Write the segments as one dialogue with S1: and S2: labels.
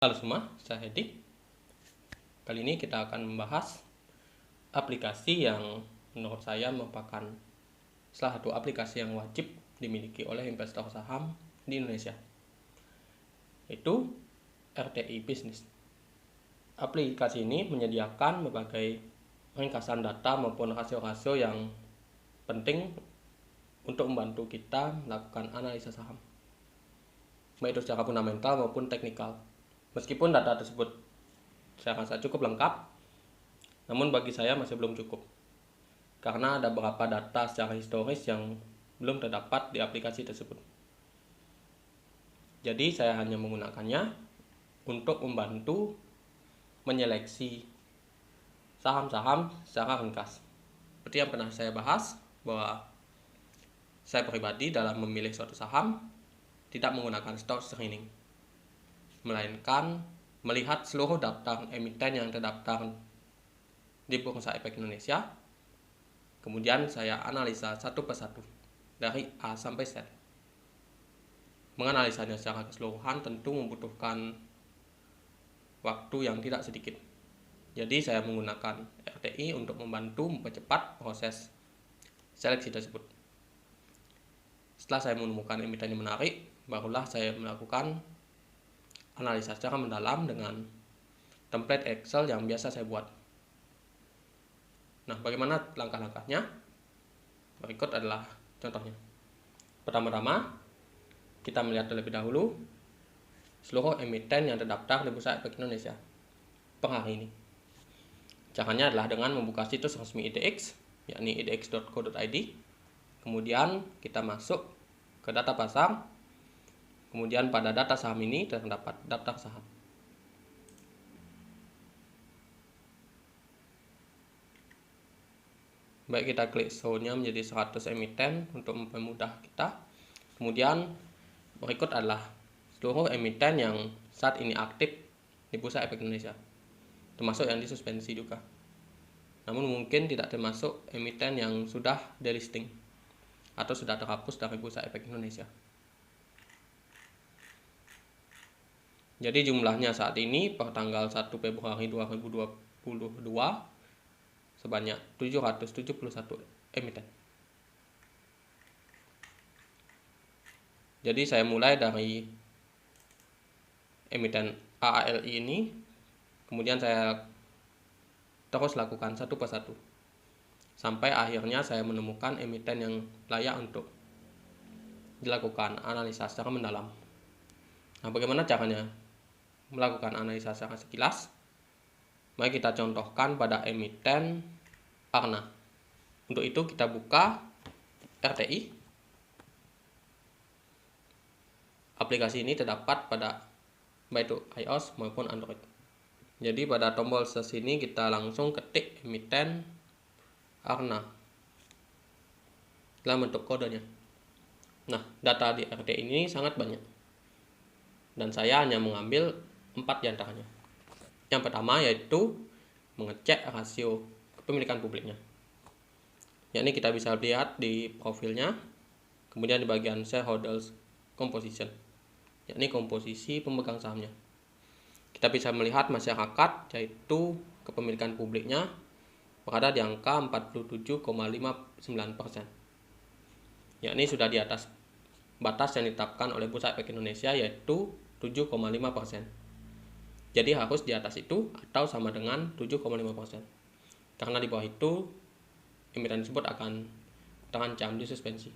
S1: Halo semua, saya Hedi. Kali ini kita akan membahas aplikasi yang menurut saya merupakan salah satu aplikasi yang wajib dimiliki oleh investor saham di Indonesia, yaitu RTI Business. Aplikasi ini menyediakan berbagai ringkasan data maupun rasio-rasio yang penting untuk membantu kita melakukan analisa saham, baik itu secara fundamental maupun teknikal. Meskipun data tersebut saya rasa cukup lengkap, namun bagi saya masih belum cukup, karena ada beberapa data secara historis yang belum terdapat di aplikasi tersebut. Jadi saya hanya menggunakannya untuk membantu menyeleksi saham-saham secara ringkas. Seperti yang pernah saya bahas, bahwa saya pribadi dalam memilih suatu saham tidak menggunakan stock screening, melainkan melihat seluruh daftar emiten yang terdaftar di Bursa Efek Indonesia. Kemudian saya analisa satu persatu dari A sampai Z. Menganalisanya secara keseluruhan tentu membutuhkan waktu yang tidak sedikit. Jadi saya menggunakan RTI untuk membantu mempercepat proses seleksi tersebut. Setelah saya menemukan emiten yang menarik, barulah saya melakukan analisa secara mendalam dengan template Excel yang biasa saya buat. Nah, bagaimana langkah-langkahnya? Berikut adalah contohnya. Pertama-tama, kita melihat terlebih dahulu seluruh emiten yang terdaftar di Bursa Efek Indonesia per hari ini. Caranya adalah dengan membuka situs resmi IDX, yakni idx.co.id. Kemudian kita masuk ke data pasar. Kemudian pada data saham ini terdapat daftar saham. Baik, kita klik show-nya menjadi 100 emiten untuk mempermudah kita. Kemudian berikut adalah seluruh emiten yang saat ini aktif di Bursa Efek Indonesia, termasuk yang disuspensi juga. Namun mungkin tidak termasuk emiten yang sudah delisting atau sudah terhapus dari Bursa Efek Indonesia. Jadi jumlahnya saat ini per tanggal 1 Februari 2022 sebanyak 771 emiten. Jadi saya mulai dari emiten AALI ini, kemudian saya terus lakukan satu persatu sampai akhirnya saya menemukan emiten yang layak untuk dilakukan analisa secara mendalam. Nah, bagaimana caranya melakukan analisa secara sekilas? Mari kita contohkan pada emiten Arna. Untuk itu kita buka RTI. Aplikasi ini terdapat pada baik itu iOS maupun Android. Jadi pada tombol search ini kita langsung ketik emiten Arna dalam bentuk kodenya. Nah, data di RTI ini sangat banyak, dan saya hanya mengambil 4 diantaranya. Yang pertama yaitu mengecek rasio kepemilikan publiknya, yakni kita bisa lihat di profilnya, kemudian di bagian shareholders composition, yakni komposisi pemegang sahamnya. Kita bisa melihat masyarakat, yaitu kepemilikan publiknya berada di angka 47,59%, yakni sudah di atas batas yang ditetapkan oleh Bursa Efek Indonesia, yaitu 7,5%. Jadi harus di atas itu atau sama dengan 7,5%. Karena di bawah itu emiten tersebut akan terancam disuspensi.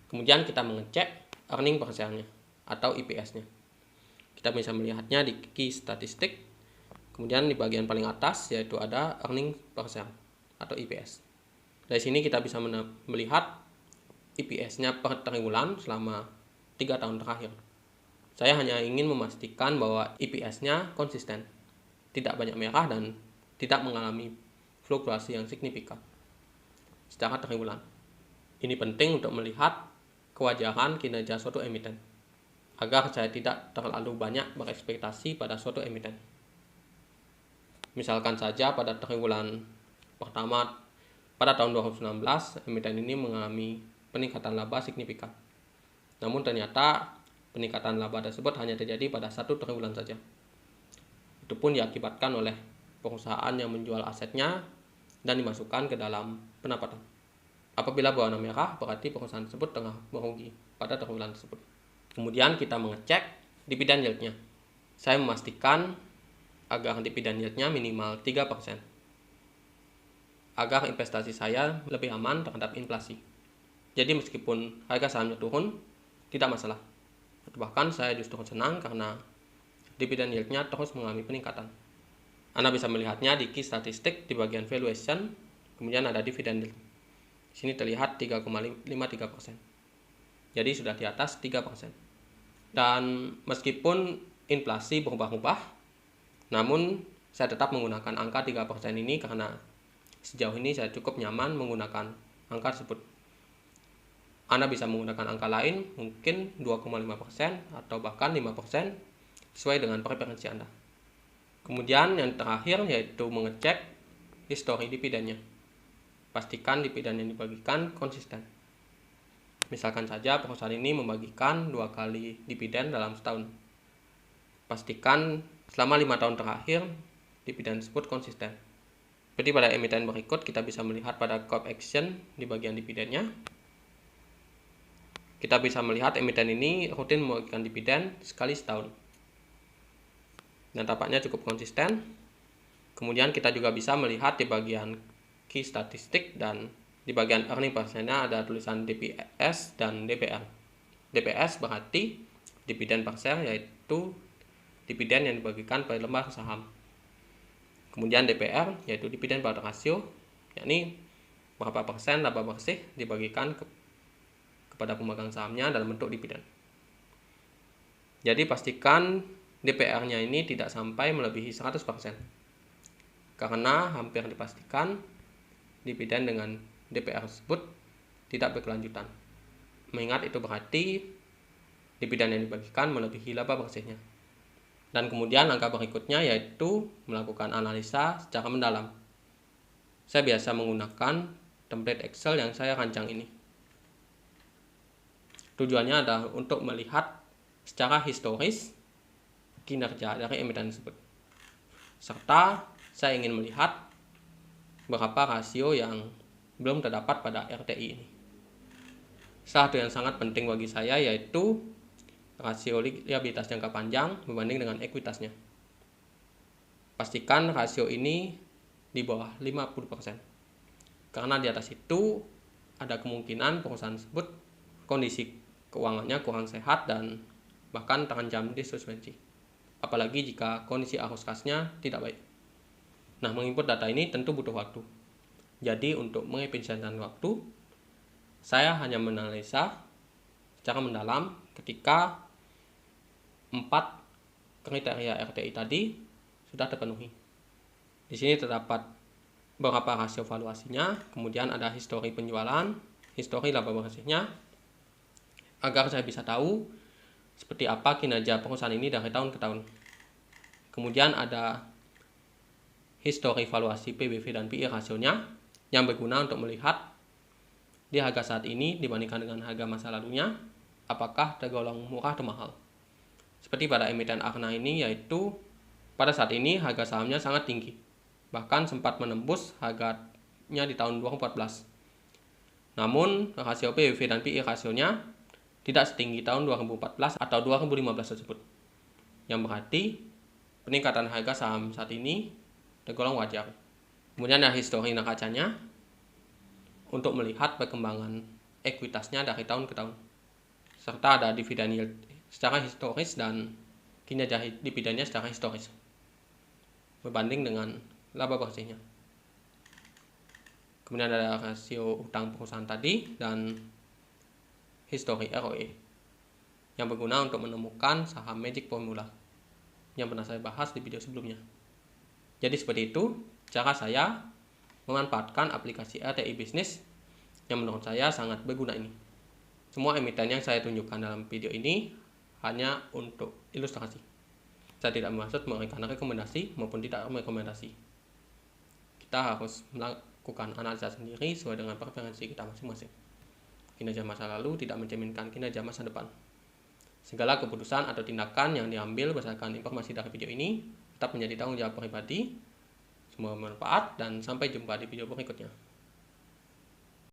S1: Kemudian kita mengecek earning per share-nya atau EPS-nya. Kita bisa melihatnya di key statistik. Kemudian di bagian paling atas yaitu ada earning per share atau EPS. Dari sini kita bisa melihat EPS-nya per triwulan selama 3 tahun terakhir. Saya hanya ingin memastikan bahwa EPS-nya konsisten, tidak banyak merah dan tidak mengalami fluktuasi yang signifikan secara triwulan. Ini penting untuk melihat kewajaran kinerja suatu emiten, agar saya tidak terlalu banyak berekspektasi pada suatu emiten. Misalkan saja pada triwulan pertama pada tahun 2019, emiten ini mengalami peningkatan laba signifikan. Namun ternyata peningkatan laba tersebut hanya terjadi pada 1 triwulan saja. Itu pun diakibatkan oleh perusahaan yang menjual asetnya dan dimasukkan ke dalam pendapatan. Apabila berwarna merah, berarti perusahaan tersebut tengah merugi pada triwulan tersebut. Kemudian kita mengecek dividen yield-nya. Saya memastikan agar dividen yield-nya minimal 3%, agar investasi saya lebih aman terhadap inflasi. Jadi meskipun harga sahamnya turun, tidak masalah. Bahkan saya justru senang karena dividen yield-nya terus mengalami peningkatan. Anda bisa melihatnya di key statistik di bagian valuation, kemudian ada dividen yield. Di sini terlihat 3,53%. Jadi sudah di atas 3%. Dan meskipun inflasi berubah-ubah, namun saya tetap menggunakan angka 3% ini karena sejauh ini saya cukup nyaman menggunakan angka tersebut. Anda bisa menggunakan angka lain, mungkin 2,5% atau bahkan 5%, sesuai dengan preferensi Anda. Kemudian yang terakhir yaitu mengecek histori dividennya. Pastikan dividen yang dibagikan konsisten. Misalkan saja perusahaan ini membagikan 2 kali dividen dalam setahun. Pastikan selama 5 tahun terakhir dividen tersebut konsisten. Seperti pada emiten berikut, kita bisa melihat pada corp action di bagian dividennya. Kita bisa melihat emiten ini rutin membagikan dividen sekali setahun. Dan tampaknya cukup konsisten. Kemudian kita juga bisa melihat di bagian key statistik dan di bagian earning per share-nya ada tulisan DPS dan DPR. DPS berarti dividen per share, yaitu dividen yang dibagikan per lembar saham. Kemudian DPR yaitu dividen pada rasio, yakni berapa persen laba bersih dibagikan kepada pemegang sahamnya dalam bentuk dividen. Jadi pastikan DPR-nya ini tidak sampai melebihi 100%. Karena hampir dipastikan dividen dengan DPR tersebut tidak berkelanjutan. Mengingat itu berarti dividen yang dibagikan melebihi laba bersihnya. Dan kemudian langkah berikutnya yaitu melakukan analisa secara mendalam. Saya biasa menggunakan template Excel yang saya rancang ini. Tujuannya adalah untuk melihat secara historis kinerja dari emiten tersebut. Serta saya ingin melihat berapa rasio yang belum terdapat pada RTI ini. Salah satu yang sangat penting bagi saya yaitu rasio liabilitas jangka panjang berbanding dengan ekuitasnya. Pastikan rasio ini di bawah 50%. Karena di atas itu ada kemungkinan perusahaan tersebut kondisi keuangannya kurang sehat dan bahkan terancam insolvensi. Apalagi jika kondisi arus kasnya tidak baik. Nah, menginput data ini tentu butuh waktu. Jadi untuk mengefisienkan waktu, saya hanya menganalisa secara mendalam ketika 4 kriteria RTI tadi sudah terpenuhi. Di sini terdapat beberapa rasio valuasinya, kemudian ada histori penjualan, histori laba bersihnya, agar saya bisa tahu seperti apa kinerja perusahaan ini dari tahun ke tahun. Kemudian ada histori valuasi PBV dan PI rasionya yang berguna untuk melihat di harga saat ini dibandingkan dengan harga masa lalunya, apakah tergolong murah atau mahal. Seperti pada emiten Arna ini, yaitu pada saat ini harga sahamnya sangat tinggi, bahkan sempat menembus harganya di tahun 2014. Namun rasio PBV dan PI rasionya tidak setinggi tahun 2014 atau 2015 tersebut, yang berarti peningkatan harga saham saat ini tergolong wajar. Kemudian ada histori neracanya untuk melihat perkembangan ekuitasnya dari tahun ke tahun, serta ada dividen yield secara historis dan kinerja dividennya secara historis berbanding dengan laba bersihnya. Kemudian ada rasio utang perusahaan tadi dan histori ROE yang berguna untuk menemukan saham magic formula yang pernah saya bahas di video sebelumnya. Jadi seperti itu cara saya memanfaatkan aplikasi RTI Business yang menurut saya sangat berguna ini. Semua emiten yang saya tunjukkan dalam video ini hanya untuk ilustrasi. Saya tidak bermaksud memberikan rekomendasi maupun tidak rekomendasi. Kita harus melakukan analisa sendiri sesuai dengan preferensi kita masing-masing. Kinerja masa lalu tidak mencerminkan kinerja masa depan. Segala keputusan atau tindakan yang diambil berdasarkan informasi dari video ini tetap menjadi tanggung jawab pribadi. Semoga bermanfaat dan sampai jumpa di video berikutnya.